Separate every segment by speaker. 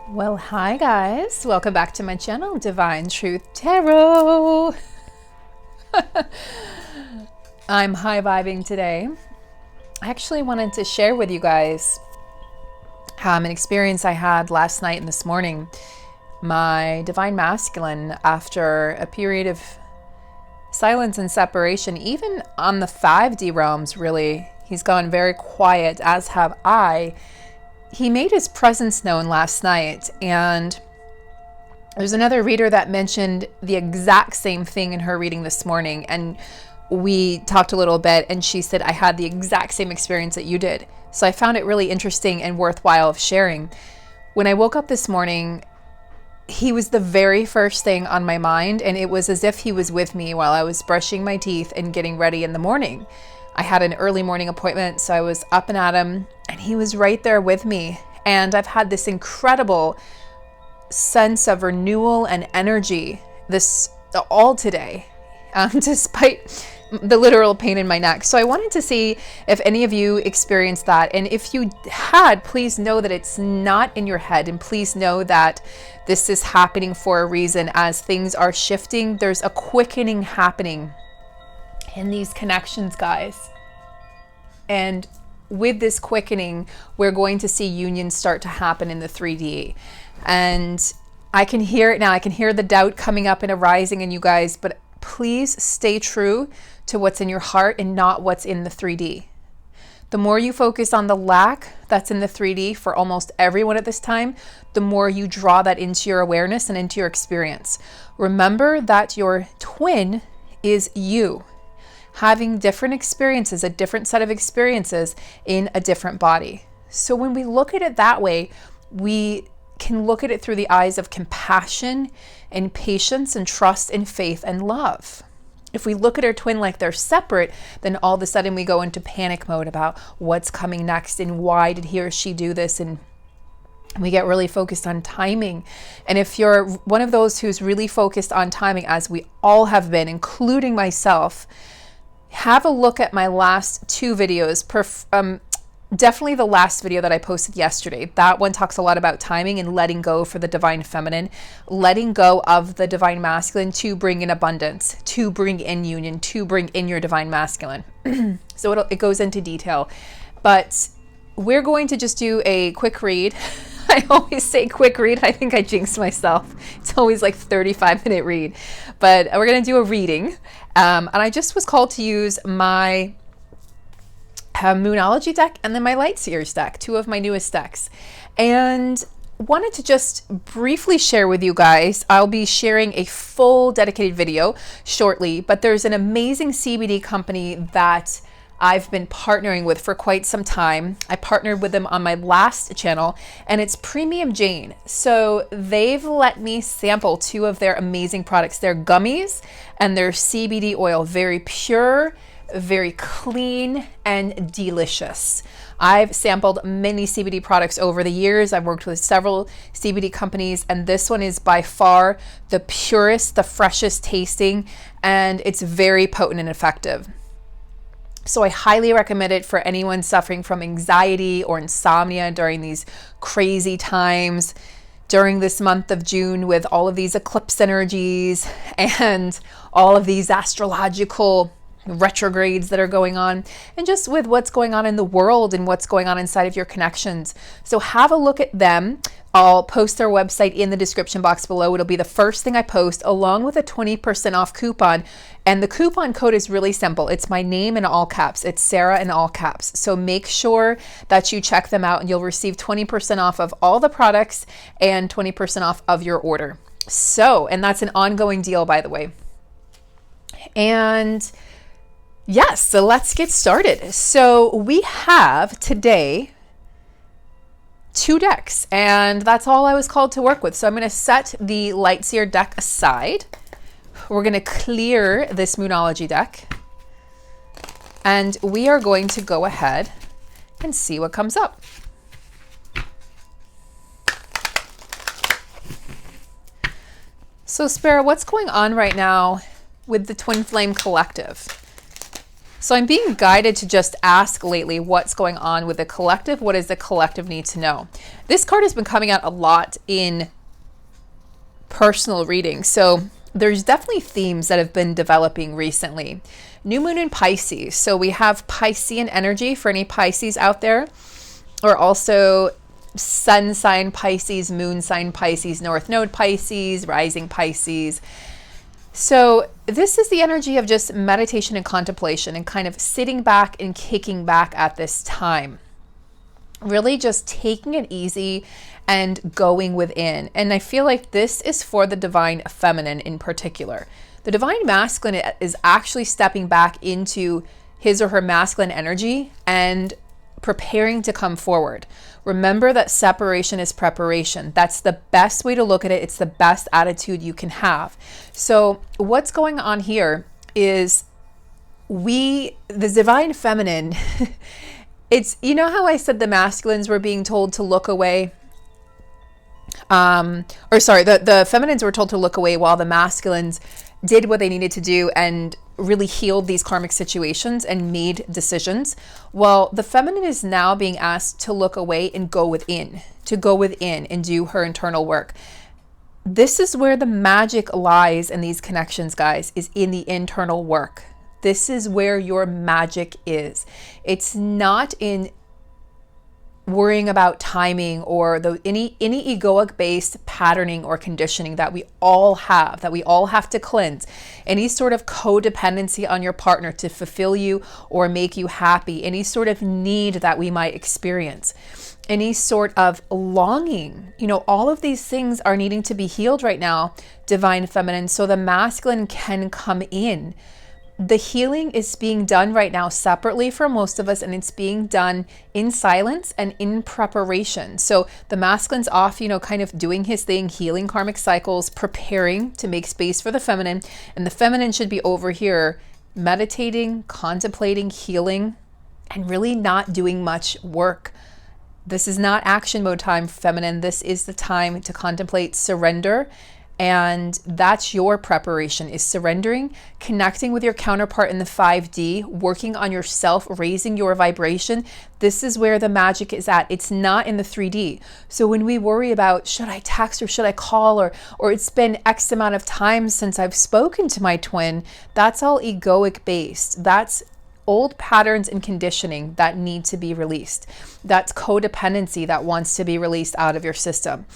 Speaker 1: Well, hi guys. Welcome back to my channel, Divine Truth Tarot. I'm high vibing today. I actually wanted to share with you guys an experience I had last night and this morning. My divine masculine, after a period of silence and separation, even on the 5D realms, really, he's gone very quiet, as have I. He made his presence known last night, and there's another reader that mentioned the exact same thing in her reading this morning, and we talked a little bit, and she said, I had the exact same experience that you did. So I found it really interesting and worthwhile of sharing. When I woke up this morning, he was the very first thing on my mind, and it was as if he was with me while I was brushing my teeth and getting ready in the morning. I had an early morning appointment, so I was up and at him, and he was right there with me. And I've had this incredible sense of renewal and energy all today, despite the literal pain in my neck. So I wanted to see if any of you experienced that. And if you had, please know that it's not in your head. And please know that this is happening for a reason. As things are shifting, there's a quickening happening in these connections, guys. And with this quickening, we're going to see unions start to happen in the 3D. And I can hear it now. I can hear the doubt coming up and arising in you guys, but please stay true to what's in your heart and not what's in the 3D. The more you focus on the lack that's in the 3D for almost everyone at this time, the more you draw that into your awareness and into your experience. Remember that your twin is you, having different experiences, a different set of experiences in a different body. So when we look at it that way, we can look at it through the eyes of compassion and patience and trust and faith and love. If we look at our twin like they're separate, then all of a sudden we go into panic mode about what's coming next and why did he or she do this, and we get really focused on timing. And if you're one of those who's really focused on timing, as we all have been, including myself, have a look at my last two videos. Definitely the last video that I posted yesterday. That one talks a lot about timing and letting go for the divine feminine, letting go of the divine masculine to bring in abundance, to bring in union, to bring in your divine masculine. So it goes into detail, but we're going to just do a quick read. I always say quick read. I think I jinxed myself. It's always like 35-minute read, but we're going to do a reading. And I just was called to use my Moonology deck and then my Light Seers deck, two of my newest decks. And wanted to just briefly share with you guys, I'll be sharing a full dedicated video shortly, but there's an amazing CBD company that I've been partnering with for quite some time. I partnered with them on my last channel, and it's Premium Jane. So they've let me sample two of their amazing products. Their gummies and their CBD oil, very pure, very clean, and delicious. I've sampled many CBD products over the years. I've worked with several CBD companies, and this one is by far the purest, the freshest tasting, and it's very potent and effective. So I highly recommend it for anyone suffering from anxiety or insomnia during these crazy times, during this month of June with all of these eclipse energies and all of these astrological retrogrades that are going on, and just with what's going on in the world and what's going on inside of your connections. So have a look at them. I'll post their website in the description box below. It'll be the first thing I post, along with a 20% off coupon. And the coupon code is really simple. It's my name in all caps. It's Sarah in all caps. So make sure that you check them out, and you'll receive 20% off of all the products and 20% off of your order. So, and that's an ongoing deal, by the way. And yes, so let's get started. So we have today two decks, and that's all I was called to work with. So I'm going to set the Light Seer deck aside. We're going to clear this Moonology deck, and we are going to go ahead and see what comes up. So Spirit, what's going on right now with the Twin Flame Collective? So I'm being guided to just ask lately what's going on with the collective. What does the collective need to know? This card has been coming out a lot in personal readings. So there's definitely themes that have been developing recently. New moon in Pisces. So we have Piscean energy for any Pisces out there, or also sun sign Pisces, moon sign Pisces, north node Pisces, rising Pisces. So this is the energy of just meditation and contemplation and kind of sitting back and kicking back at this time. Really just taking it easy and going within. And I feel like this is for the divine feminine in particular. The divine masculine is actually stepping back into his or her masculine energy and preparing to come forward. Remember that separation is preparation. That's the best way to look at it. It's the best attitude you can have. So what's going on here is the divine feminine, it's, you know how I said the masculines were being told to look away? The feminines were told to look away while the masculines did what they needed to do and really healed these karmic situations and made decisions. Well, the feminine is now being asked to look away and go within, and do her internal work. This is where the magic lies in these connections, guys, is in the internal work. This is where your magic is. It's not in worrying about timing or any egoic based patterning or conditioning that we all have to cleanse. Any sort of codependency on your partner to fulfill you or make you happy, any sort of need that we might experience, any sort of longing, all of these things are needing to be healed right now, divine feminine, so the masculine can come in. The healing is being done right now separately for most of us, and it's being done in silence and in preparation. So the masculine's off, kind of doing his thing, healing karmic cycles, preparing to make space for the feminine. And the feminine should be over here meditating, contemplating, healing, and really not doing much work. This is not action mode time, feminine. This is the time to contemplate, surrender. And that's your preparation, is surrendering, connecting with your counterpart in the 5D, working on yourself, raising your vibration. This is where the magic is at. It's not in the 3D. So when we worry about, should I text or should I call, or it's been X amount of time since I've spoken to my twin, that's all egoic based. That's old patterns and conditioning that need to be released. That's codependency that wants to be released out of your system.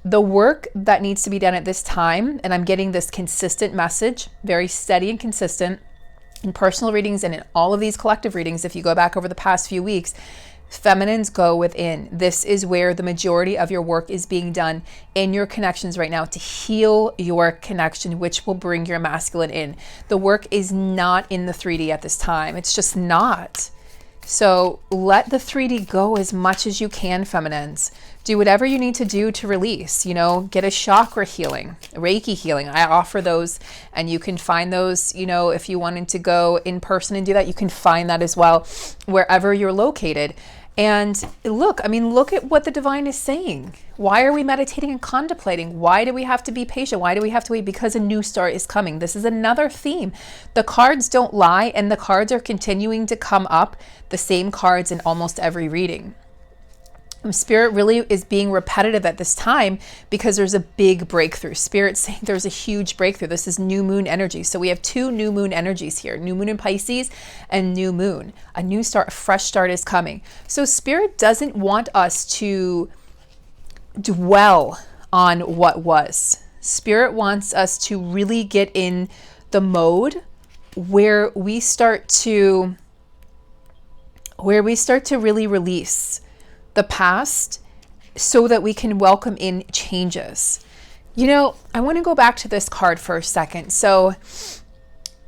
Speaker 1: The work that needs to be done at this time, and I'm getting this consistent message, very steady and consistent in personal readings and in all of these collective readings. If you go back over the past few weeks, feminines go within. This is where the majority of your work is being done in your connections right now to heal your connection, which will bring your masculine in. The work is not in the 3D at this time. It's just not. So let the 3D go as much as you can, feminines. Do whatever you need to do to release, get a chakra healing, Reiki healing. I offer those, and you can find those, if you wanted to go in person and do that, you can find that as well, wherever you're located. And look at what the divine is saying. Why are we meditating and contemplating? Why do we have to be patient? Why do we have to wait? Because a new start is coming. This is another theme. The cards don't lie, and the cards are continuing to come up, the same cards in almost every reading. Spirit really is being repetitive at this time because there's a big breakthrough. Spirit's saying there's a huge breakthrough. This is new moon energy. So we have two new moon energies here, new moon in Pisces and new moon. A new start, a fresh start is coming. So Spirit doesn't want us to dwell on what was. Spirit wants us to really get in the mode where we start to really release the past so that we can welcome in changes. I want to go back to this card for a second. So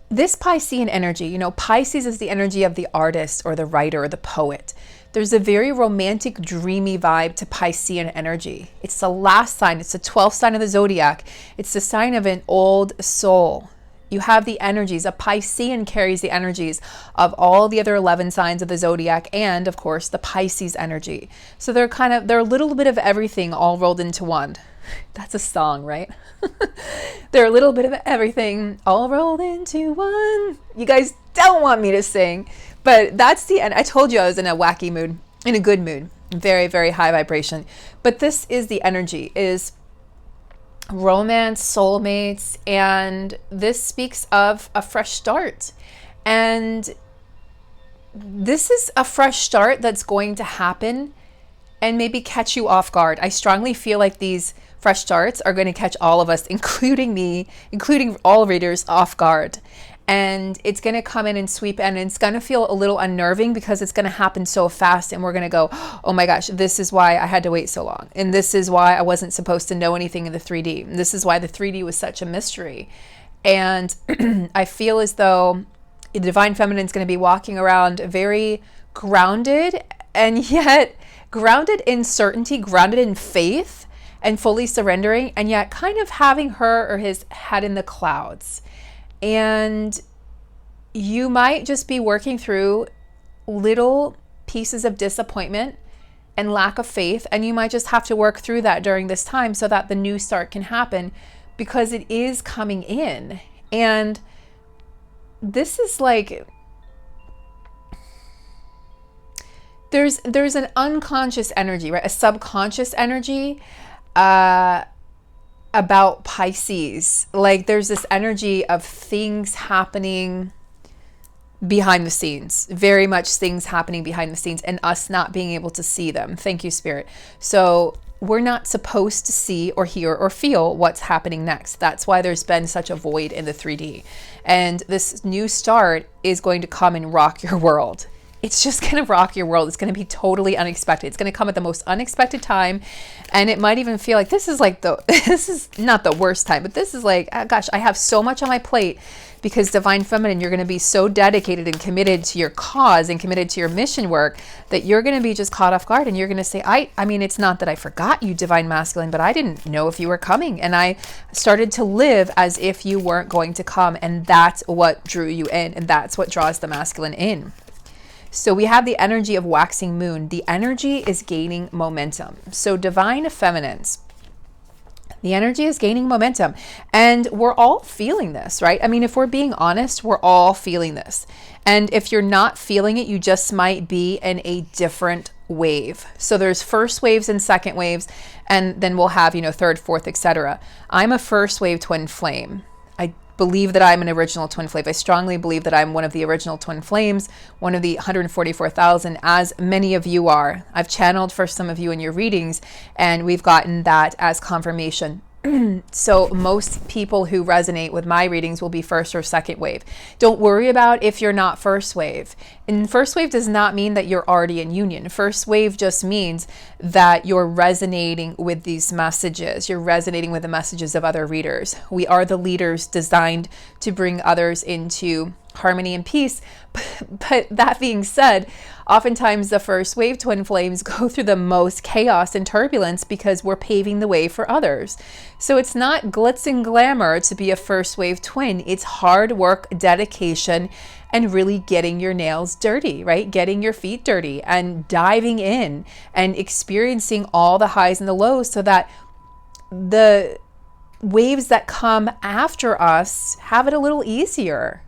Speaker 1: this Piscean energy, Pisces is the energy of the artist or the writer or the poet. There's a very romantic, dreamy vibe to Piscean energy. It's the last sign. It's the 12th sign of the zodiac. It's the sign of an old soul. You have the energies. A Piscean carries the energies of all the other 11 signs of the zodiac and, of course, the Pisces energy. So they're a little bit of everything all rolled into one. That's a song, right? They're a little bit of everything all rolled into one. You guys don't want me to sing, but that's the end. I told you I was in a wacky mood, in a good mood, very, very high vibration. But this is the energy, is romance, soulmates, and this speaks of a fresh start. And this is a fresh start that's going to happen and maybe catch you off guard. I strongly feel like these fresh starts are going to catch all of us, including me, including all readers, off guard. And it's going to come in and sweep in, and it's going to feel a little unnerving because it's going to happen so fast, and we're going to go, oh my gosh, this is why I had to wait so long. And this is why I wasn't supposed to know anything in the 3D. And this is why the 3D was such a mystery. And I feel as though the Divine Feminine is going to be walking around very grounded, and yet grounded in certainty, grounded in faith, and fully surrendering, and yet kind of having her or his head in the clouds. And you might just be working through little pieces of disappointment and lack of faith, and you might just have to work through that during this time so that the new start can happen, because it is coming in. And this is like, there's an unconscious energy, right? A subconscious energy about Pisces. Like there's this energy of things happening behind the scenes, very much things happening behind the scenes, and us not being able to see them. Thank you, Spirit. So we're not supposed to see or hear or feel what's happening next. That's why there's been such a void in the 3D. And this new start is going to come and rock your world. It's just going to rock your world. It's going to be totally unexpected. It's going to come at the most unexpected time. And it might even feel like this is like this is not the worst time, but this is like, oh gosh, I have so much on my plate, because Divine Feminine, you're going to be so dedicated and committed to your cause and committed to your mission work that you're going to be just caught off guard. And you're going to say, I mean, it's not that I forgot you, Divine Masculine, but I didn't know if you were coming. And I started to live as if you weren't going to come. And that's what drew you in. And that's what draws the masculine in. So we have the energy of waxing moon. The energy is gaining momentum. So Divine Feminines, the energy is gaining momentum, and we're all feeling this, right? I mean, if we're being honest, we're all feeling this. And if you're not feeling it, you just might be in a different wave. So there's first waves and second waves, and then we'll have, third, fourth, etc. I'm a first wave twin flame. I believe that I'm an original twin flame. I strongly believe that I'm one of the original twin flames, one of the 144,000, as many of you are. I've channeled for some of you in your readings, and we've gotten that as confirmation. So most people who resonate with my readings will be first or second wave. Don't worry about if you're not first wave. And first wave does not mean that you're already in union. First wave just means that you're resonating with these messages. You're resonating with the messages of other readers. We are the leaders designed to bring others into harmony and peace. But that being said, oftentimes the first wave twin flames go through the most chaos and turbulence because we're paving the way for others. So it's not glitz and glamour to be a first wave twin. It's hard work, dedication, and really getting your nails dirty, right? Getting your feet dirty and diving in and experiencing all the highs and the lows, so that the waves that come after us have it a little easier.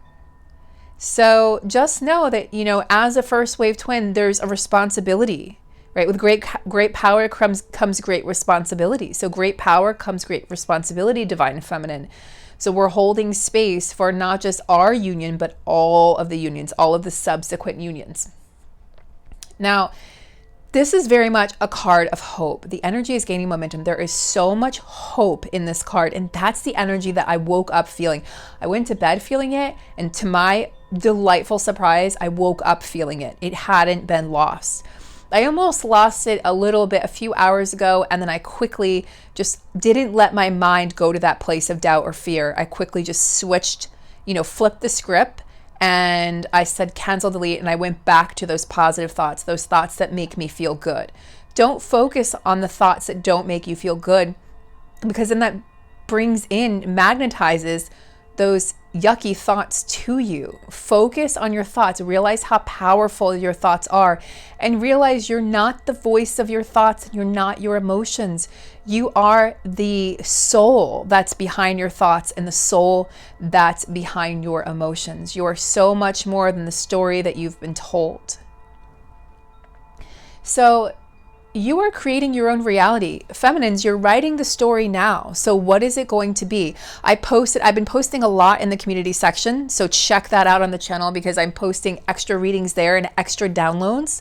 Speaker 1: So just know that, as a first wave twin, there's a responsibility, right? With great power comes great responsibility. So great power comes great responsibility, Divine Feminine. So we're holding space for not just our union, but all of the unions, all of the subsequent unions. Now, this is very much a card of hope. The energy is gaining momentum. There is so much hope in this card, and that's the energy that I woke up feeling. I went to bed feeling it, and to my delightful surprise, I woke up feeling it. It hadn't been lost. I almost lost it a little bit a few hours ago, and then I quickly just didn't let my mind go to that place of doubt or fear. I quickly just switched, flipped the script, and I said cancel, delete, and I went back to those positive thoughts, those thoughts that make me feel good. Don't focus on the thoughts that don't make you feel good, because then that magnetizes those yucky thoughts to you. Focus on your thoughts. Realize how powerful your thoughts are, and realize you're not the voice of your thoughts. You're not your emotions. You are the soul that's behind your thoughts and the soul that's behind your emotions. You are so much more than the story that you've been told. So you are creating your own reality. Feminines, you're writing the story now. So what is it going to be? I've been posting a lot in the community section. So check that out on the channel, because I'm posting extra readings there and extra downloads.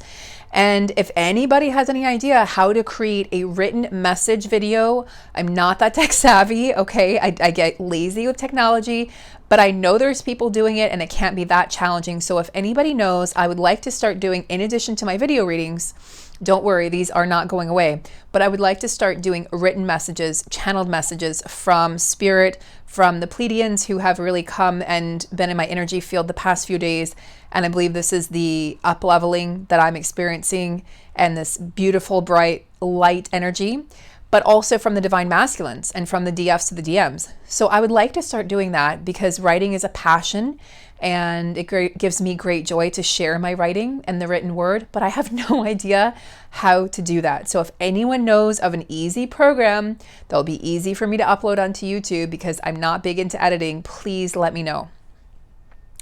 Speaker 1: And if anybody has any idea how to create a written message video, I'm not that tech savvy, okay? I get lazy with technology, but I know there's people doing it and it can't be that challenging. So if anybody knows, I would like to start doing, in addition to my video readings, don't worry, these are not going away, but I would like to start doing written messages, channeled messages from spirit, from the Pleiadians who have really come and been in my energy field the past few days. And I believe this is the up-leveling that I'm experiencing, and this beautiful, bright, light energy, but also from the divine masculines and from the DFs to the DMs. So I would like to start doing that, because writing is a passion, and it gives me great joy to share my writing and the written word, but I have no idea how to do that. So if anyone knows of an easy program that'll be easy for me to upload onto YouTube, because I'm not big into editing, please let me know.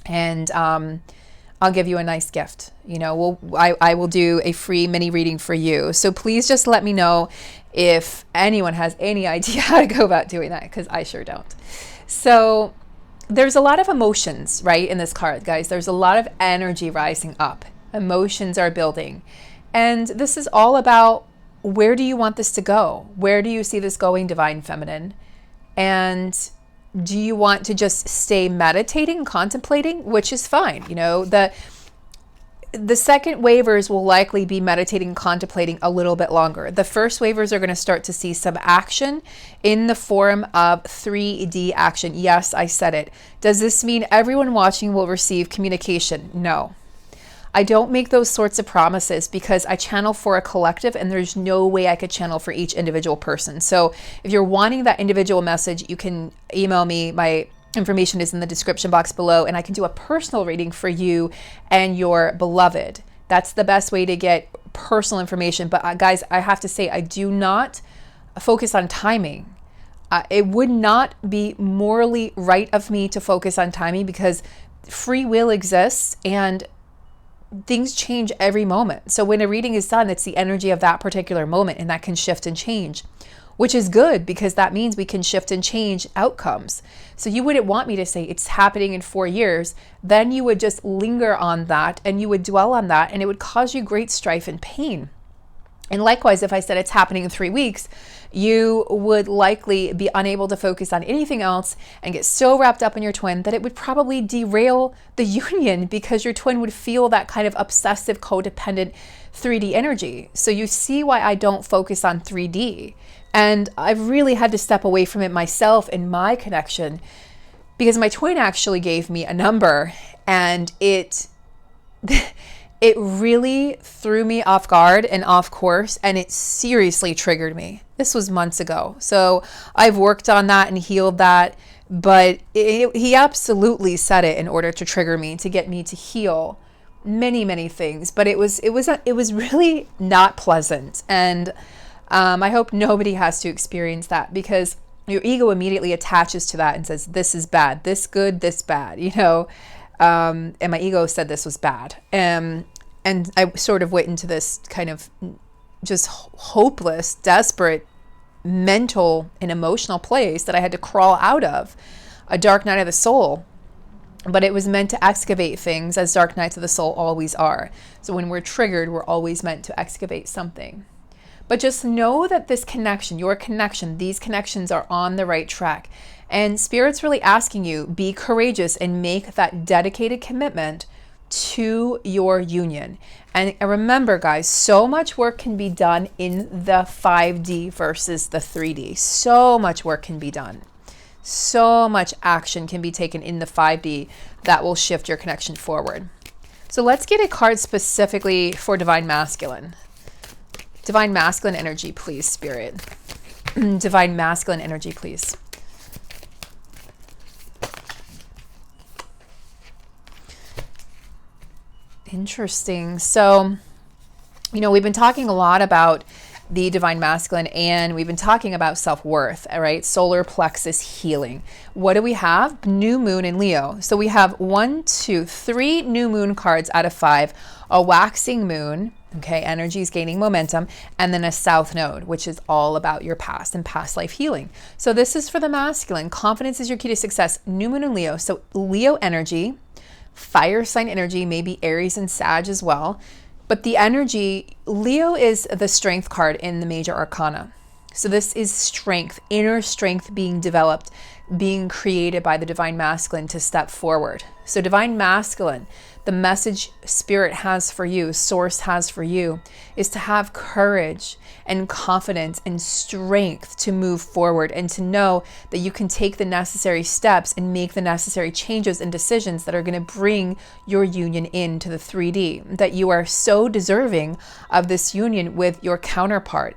Speaker 1: And I'll give you a nice gift. You know, I will do a free mini reading for you. So please just let me know if anyone has any idea how to go about doing that, because I sure don't. So there's a lot of emotions, right, in this card, guys. There's a lot of energy rising up. Emotions are building. And this is all about, where do you want this to go? Where do you see this going, Divine Feminine? And do you want to just stay meditating, contemplating, which is fine. You know, the second waivers will likely be meditating, contemplating a little bit longer. The first waivers are going to start to see some action in the form of 3D action. Yes, I said it. Does this mean everyone watching will receive communication? No. I don't make those sorts of promises, because I channel for a collective and there's no way I could channel for each individual person. So if you're wanting that individual message, you can email me. My information is in the description box below, and I can do a personal reading for you and your beloved. That's the best way to get personal information. But guys, I have to say, I do not focus on timing. It would not be morally right of me to focus on timing, because free will exists and things change every moment. So when a reading is done, it's the energy of that particular moment, and that can shift and change, which is good, because that means we can shift and change outcomes. So you wouldn't want me to say it's happening in 4 years. Then you would just linger on that and you would dwell on that, and it would cause you great strife and pain. And likewise, if I said it's happening in 3 weeks, you would likely be unable to focus on anything else and get so wrapped up in your twin that it would probably derail the union, because your twin would feel that kind of obsessive, codependent 3D energy. So you see why I don't focus on 3D. And I've really had to step away from it myself in my connection, because my twin actually gave me a number, and it really threw me off guard and off course, and it seriously triggered me. This was months ago. So I've worked on that and healed that, but he absolutely said it in order to trigger me, to get me to heal many, many things. But it was really not pleasant. And I hope nobody has to experience that, because your ego immediately attaches to that and says, this is bad, this good, this bad, you know. And my ego said this was bad. And I sort of went into this kind of just hopeless, desperate mental and emotional place that I had to crawl out of, a dark night of the soul. But it was meant to excavate things, as dark nights of the soul always are. So when we're triggered, we're always meant to excavate something. But just know that this connection, your connection, these connections are on the right track. And Spirit's really asking you, be courageous and make that dedicated commitment to your union. And remember, guys, so much work can be done in the 5D versus the 3D. So much work can be done. So much action can be taken in the 5D that will shift your connection forward. So let's get a card specifically for Divine Masculine. Divine Masculine energy, please, Spirit. Divine Masculine energy, please. Interesting. So, we've been talking a lot about the divine masculine, and we've been talking about self-worth, all right? Solar plexus healing. What do we have? New moon in Leo. So we have 3 new moon cards out of 5, a waxing moon, okay, energy is gaining momentum, and then a south node, which is all about your past and past life healing. So this is for the masculine. Confidence is your key to success. New moon in Leo. So Leo energy, fire sign energy, maybe Aries and Sag as well. But the energy, Leo is the strength card in the major arcana. So this is strength, inner strength being developed, being created by the divine masculine to step forward. So divine masculine, the message spirit has for you, source has for you, is to have courage and confidence and strength to move forward, and to know that you can take the necessary steps and make the necessary changes and decisions that are going to bring your union into the 3D, that you are so deserving of this union with your counterpart.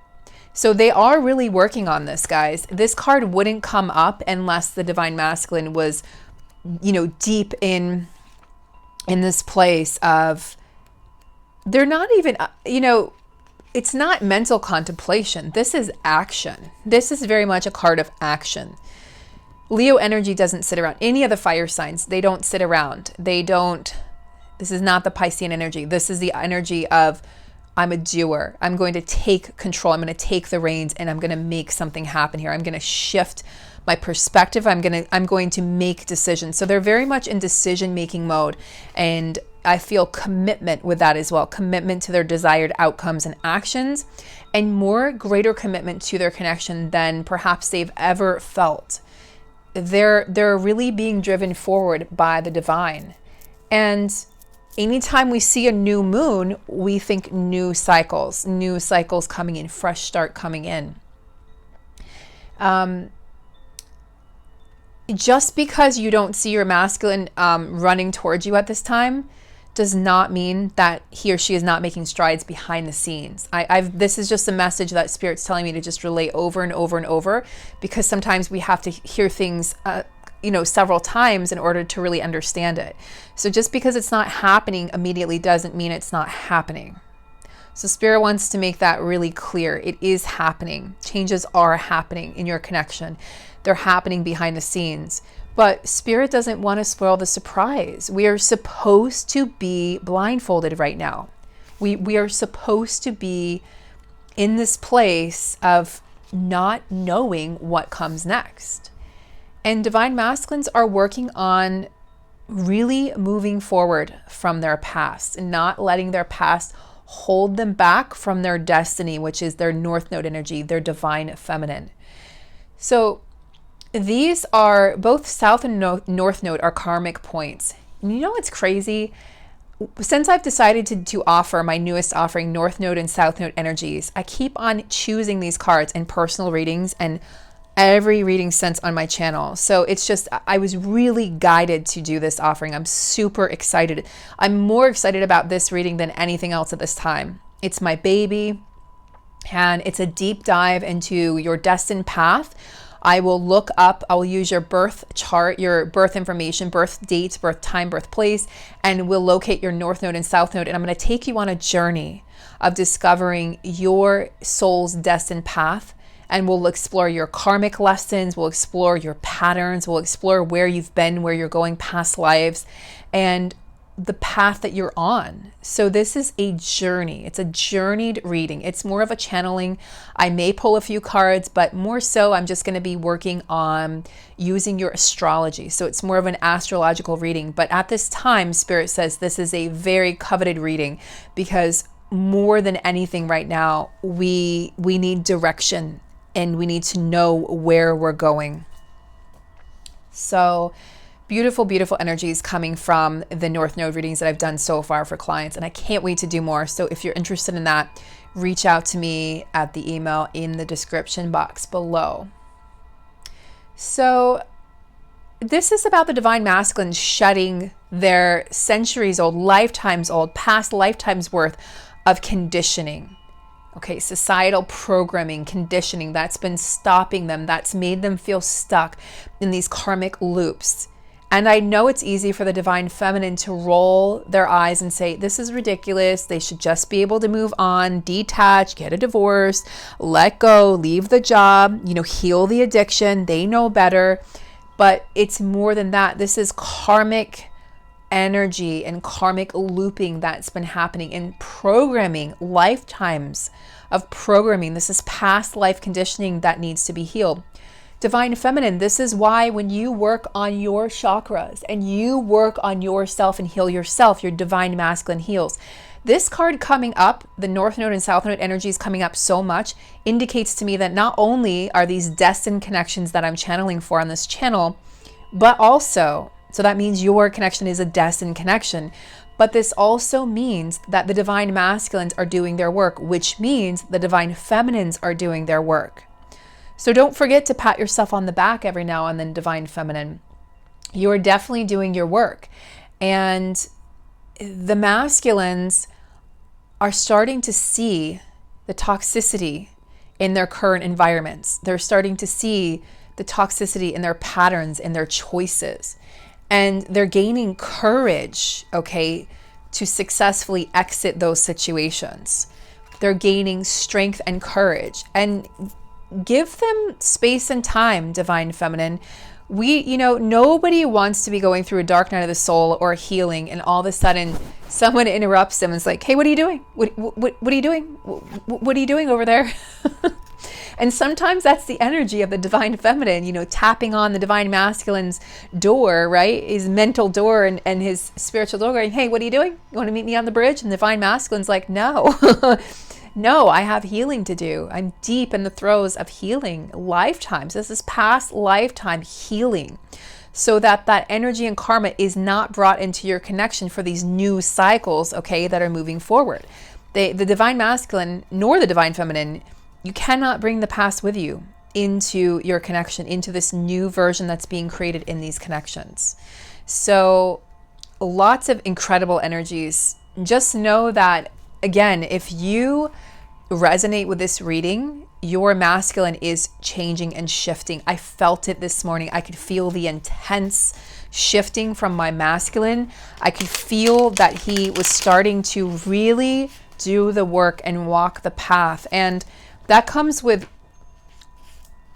Speaker 1: So they are really working on this, guys. This card wouldn't come up unless the divine masculine was, deep in this place of, they're not even, it's not mental contemplation. This is action. This is very much a card of action. Leo energy doesn't sit around. Any of the fire signs, they don't sit around. This is not the Piscean energy. This is the energy of, I'm a doer. I'm going to take control. I'm going to take the reins, and I'm going to make something happen here. I'm going to shift my perspective. I'm going to make decisions. So they're very much in decision-making mode. And I feel commitment with that as well. Commitment to their desired outcomes and actions, and greater commitment to their connection than perhaps they've ever felt. They're really being driven forward by the divine. And anytime we see a new moon, we think new cycles coming in, fresh start coming in. Just because you don't see your masculine running towards you at this time does not mean that he or she is not making strides behind the scenes. This is just a message that Spirit's telling me to just relay over and over and over, because sometimes we have to hear things several times in order to really understand it. So just because it's not happening immediately doesn't mean it's not happening. So Spirit wants to make that really clear. It is happening. Changes are happening in your connection. They're happening behind the scenes. But Spirit doesn't want to spoil the surprise. We are supposed to be blindfolded right now. We are supposed to be in this place of not knowing what comes next. And divine masculines are working on really moving forward from their past and not letting their past hold them back from their destiny, which is their North Node energy, their divine feminine. So these are both South and North Node are karmic points. And you know what's crazy? Since I've decided to offer my newest offering, North Node and South Node energies, I keep on choosing these cards in personal readings and every reading since on my channel. So it's just, I was really guided to do this offering. I'm super excited. I'm more excited about this reading than anything else at this time. It's my baby, and it's a deep dive into your destined path. I will use your birth chart, your birth information, birth date, birth time, birth place, and we'll locate your North Node and South Node. And I'm going to take you on a journey of discovering your soul's destined path. And we'll explore your karmic lessons. We'll explore your patterns. We'll explore where you've been, where you're going, past lives, and the path that you're on. So this is a journey. It's a journeyed reading. It's more of a channeling. I may pull a few cards, but more so I'm just going to be working on using your astrology. So it's more of an astrological reading. But at this time, Spirit says this is a very coveted reading, because more than anything right now, we need direction and we need to know where we're going. So beautiful, beautiful energies coming from the North Node readings that I've done so far for clients. And I can't wait to do more. So if you're interested in that, reach out to me at the email in the description box below. So this is about the divine masculine shedding their centuries old, lifetimes old, past lifetimes worth of conditioning. Okay, societal programming, conditioning that's been stopping them, that's made them feel stuck in these karmic loops. And I know it's easy for the divine feminine to roll their eyes and say, this is ridiculous. They should just be able to move on, detach, get a divorce, let go, leave the job, you know, heal the addiction. They know better. But it's more than that. This is karmic energy and karmic looping that's been happening in programming, lifetimes of programming. This is past life conditioning that needs to be healed. Divine feminine, this is why when you work on your chakras and you work on yourself and heal yourself, your divine masculine heals. This card coming up, the North Node and South Node energies coming up so much, indicates to me that not only are these destined connections that I'm channeling for on this channel, but also, so that means your connection is a destined connection. But this also means that the divine masculines are doing their work, which means the divine feminines are doing their work. So don't forget to pat yourself on the back every now and then, divine feminine. You're definitely doing your work. And the masculines are starting to see the toxicity in their current environments. They're starting to see the toxicity in their patterns, in their choices. And they're gaining courage, okay, to successfully exit those situations. They're gaining strength and courage. And give them space and time, divine feminine. Nobody wants to be going through a dark night of the soul or healing, and all of a sudden someone interrupts them and is like, hey, what are you doing? What are you doing? What are you doing over there? And sometimes that's the energy of the divine feminine, tapping on the divine masculine's door, right? His mental door and his spiritual door, going, hey, what are you doing? You want to meet me on the bridge? And the divine masculine's like, no. No, I have healing to do. I'm deep in the throes of healing lifetimes. This is past lifetime healing, so that energy and karma is not brought into your connection for these new cycles, okay, that are moving forward. The divine masculine nor the divine feminine, you cannot bring the past with you into your connection, into this new version that's being created in these connections. So lots of incredible energies. Just know that, again, if you resonate with this reading, your masculine is changing and shifting. I felt it this morning. I could feel the intense shifting from my masculine. I could feel that he was starting to really do the work and walk the path. And that comes with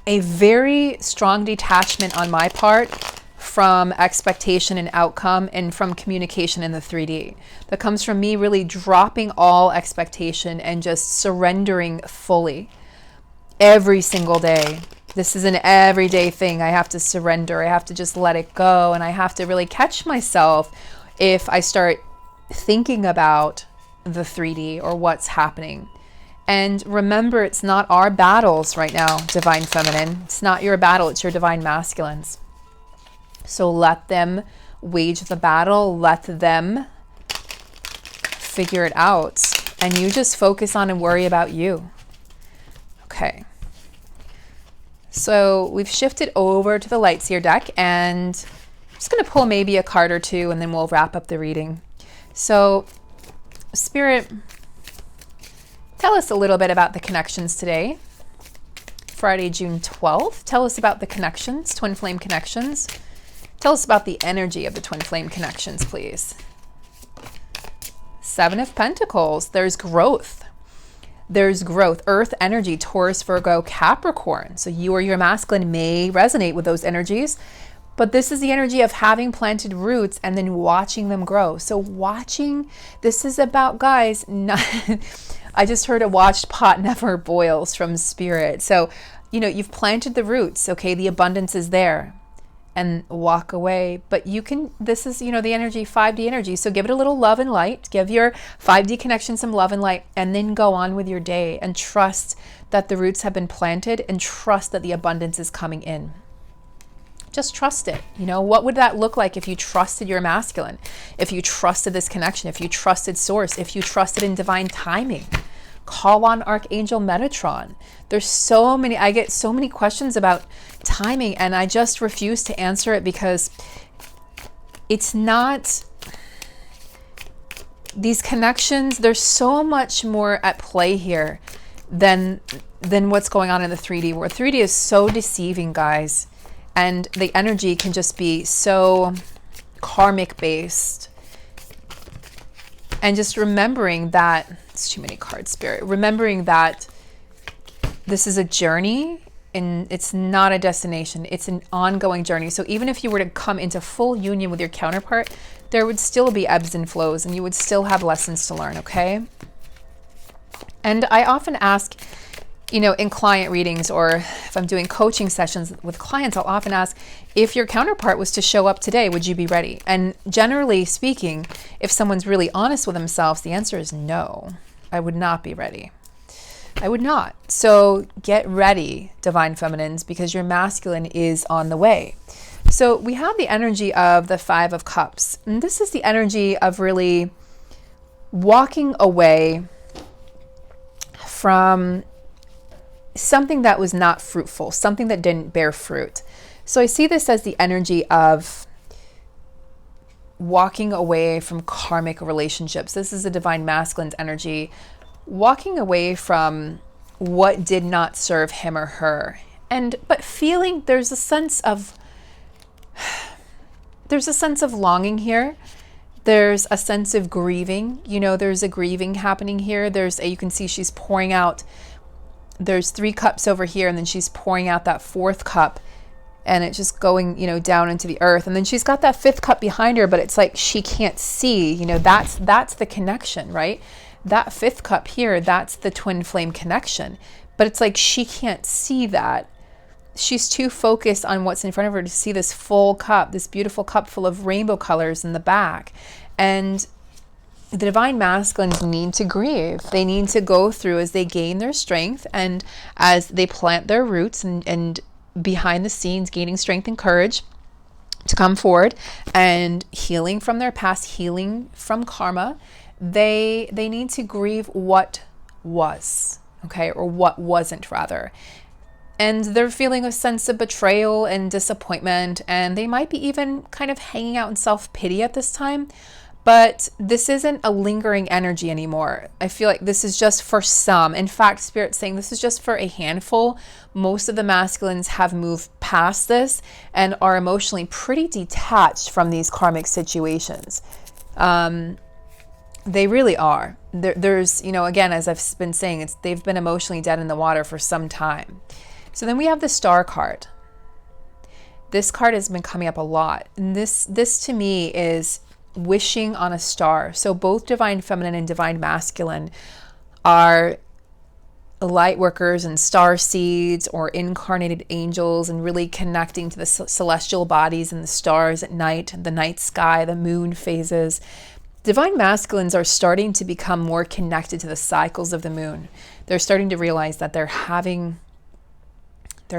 Speaker 1: a very strong detachment on my part from expectation and outcome, and from communication in the 3D. That comes from me really dropping all expectation and just surrendering fully every single day. This is an everyday thing. I have to surrender. I have to just let it go. And I have to really catch myself if I start thinking about the 3D or what's happening. And remember, it's not our battles right now, divine feminine. It's not your battle. It's your divine masculines. So let them wage the battle, let them figure it out, and you just focus on and worry about you. Okay. So we've shifted over to the Lightseer deck, and I'm just going to pull maybe a card or two, and then we'll wrap up the reading. So, Spirit, tell us a little bit about the connections today. Friday, June 12th. Tell us about the connections, twin flame connections. Tell us about the energy of the twin flame connections, please. Seven of Pentacles. There's growth. There's growth. Earth energy, Taurus, Virgo, Capricorn. So you or your masculine may resonate with those energies. But this is the energy of having planted roots and then watching them grow. So watching, this is about, guys, not, I just heard a watched pot never boils from Spirit. So, you've planted the roots, okay? The abundance is there. And walk away. But you can, this is, the energy, 5D energy. So give it a little love and light. Give your 5D connection some love and light, and then go on with your day and trust that the roots have been planted, and trust that the abundance is coming in. Just trust it. What would that look like if you trusted your masculine? If you trusted this connection, if you trusted source, if you trusted in divine timing? Call on Archangel Metatron. There's so many, I get so many questions about timing, and I just refuse to answer it because it's not, these connections, there's so much more at play here than what's going on in the 3D world. 3D is so deceiving, guys. And the energy can just be so karmic based. And just remembering that, it's too many cards, Spirit. Remembering that this is a journey and it's not a destination. It's an ongoing journey. So even if you were to come into full union with your counterpart, there would still be ebbs and flows and you would still have lessons to learn, okay? And I often ask, you know, in client readings, or if I'm doing coaching sessions with clients, I'll often ask, if your counterpart was to show up today, would you be ready? And generally speaking, if someone's really honest with themselves, the answer is no, I would not be ready. I would not. So get ready, divine feminines, because your masculine is on the way. So we have the energy of the Five of Cups. And this is the energy of really walking away from something that was not fruitful, something that didn't bear fruit. So I see this as the energy of walking away from karmic relationships. This is a divine masculine's energy, walking away from what did not serve him or her. But feeling there's a sense of longing here. There's a sense of grieving. You know, there's a grieving happening here. You can see she's pouring out, there's 3 cups over here, and then she's pouring out that 4th cup, and it's just going, you know, down into the earth. And then she's got that 5th cup behind her, but it's like she can't see, you know, that's the connection, right? That 5th cup here, that's the twin flame connection. But it's like she can't see that. She's too focused on what's in front of her to see this full cup, this beautiful cup full of rainbow colors in the back. And the divine masculines need to grieve. They need to go through as they gain their strength and as they plant their roots and behind the scenes gaining strength and courage to come forward and healing from their past, healing from karma. They need to grieve what was, okay, or what wasn't rather. And they're feeling a sense of betrayal and disappointment, and they might be even kind of hanging out in self-pity at this time. But this isn't a lingering energy anymore. I feel like this is just for some. In fact, Spirit's saying this is just for a handful. Most of the masculines have moved past this and are emotionally pretty detached from these karmic situations. They really are. There's, you know, again, as I've been saying, they've been emotionally dead in the water for some time. So then we have the Star card. This card has been coming up a lot. And this to me is wishing on a star. So both divine feminine and divine masculine are light workers and star seeds or incarnated angels, and really connecting to the celestial bodies and the stars at night, the night sky, the moon phases. Divine masculines are starting to become more connected to the cycles of the moon. They're starting to realize that they're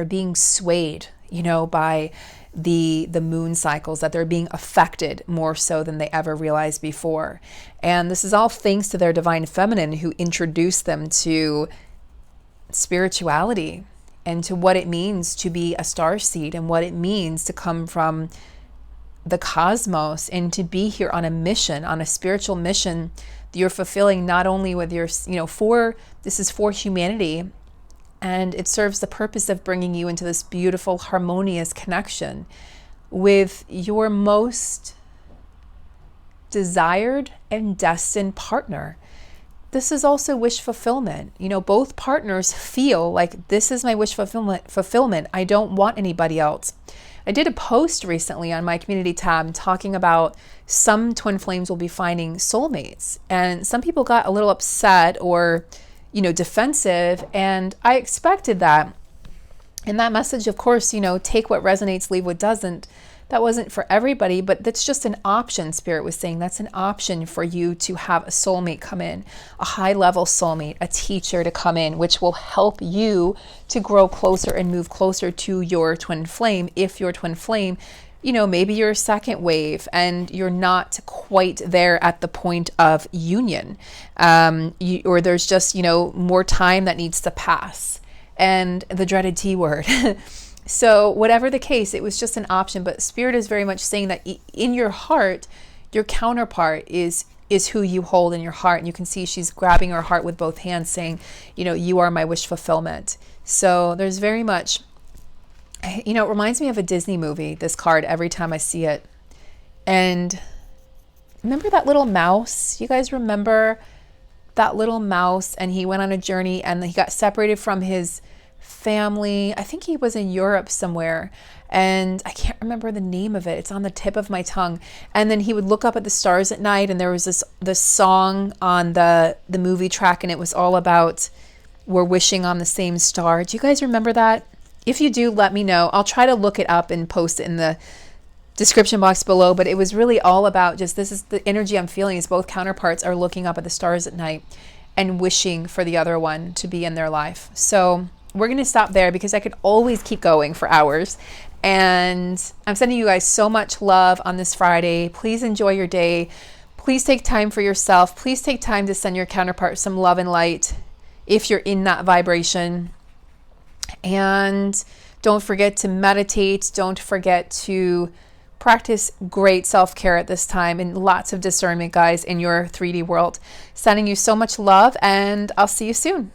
Speaker 1: being swayed, you know, by the moon cycles, that they're being affected more so than they ever realized before. And this is all thanks to their divine feminine, who introduced them to spirituality and to what it means to be a starseed and what it means to come from the cosmos and to be here on a mission, on a spiritual mission that you're fulfilling, not only with your, you know, this is for humanity, and it serves the purpose of bringing you into this beautiful, harmonious connection with your most desired and destined partner. This is also wish fulfillment. You know, both partners feel like this is my wish fulfillment. I don't want anybody else. I did a post recently on my community tab talking about some twin flames will be finding soulmates, and some people got a little upset or, you know, defensive, and I expected that. And that message, of course, you know, take what resonates, leave what doesn't. That wasn't for everybody, but that's just an option. Spirit was saying that's an option for you to have a soulmate come in, a high level soulmate, a teacher to come in, which will help you to grow closer and move closer to your twin flame. If your twin flame, you know, maybe you're a second wave and you're not quite there at the point of union, or there's just, you know, more time that needs to pass, and the dreaded T word. So whatever the case, it was just an option. But Spirit is very much saying that in your heart, your counterpart is who you hold in your heart. And you can see she's grabbing her heart with both hands saying, you know, you are my wish fulfillment. So there's very much You know, it reminds me of a Disney movie, this card, every time I see it. And remember that little mouse? You guys remember that little mouse? And he went on a journey and he got separated from his family. I think he was in Europe somewhere. And I can't remember the name of it. It's on the tip of my tongue. And then he would look up at the stars at night, and there was this song on the movie track, and it was all about we're wishing on the same star. Do you guys remember that? If you do, let me know. I'll try to look it up and post it in the description box below. But it was really all about just, this is the energy I'm feeling, is both counterparts are looking up at the stars at night and wishing for the other one to be in their life. So we're going to stop there because I could always keep going for hours. And I'm sending you guys so much love on this Friday. Please enjoy your day. Please take time for yourself. Please take time to send your counterpart some love and light if you're in that vibration. And don't forget to meditate. Don't forget to practice great self-care at this time, and lots of discernment, guys, in your 3D world. Sending you so much love, and I'll see you soon.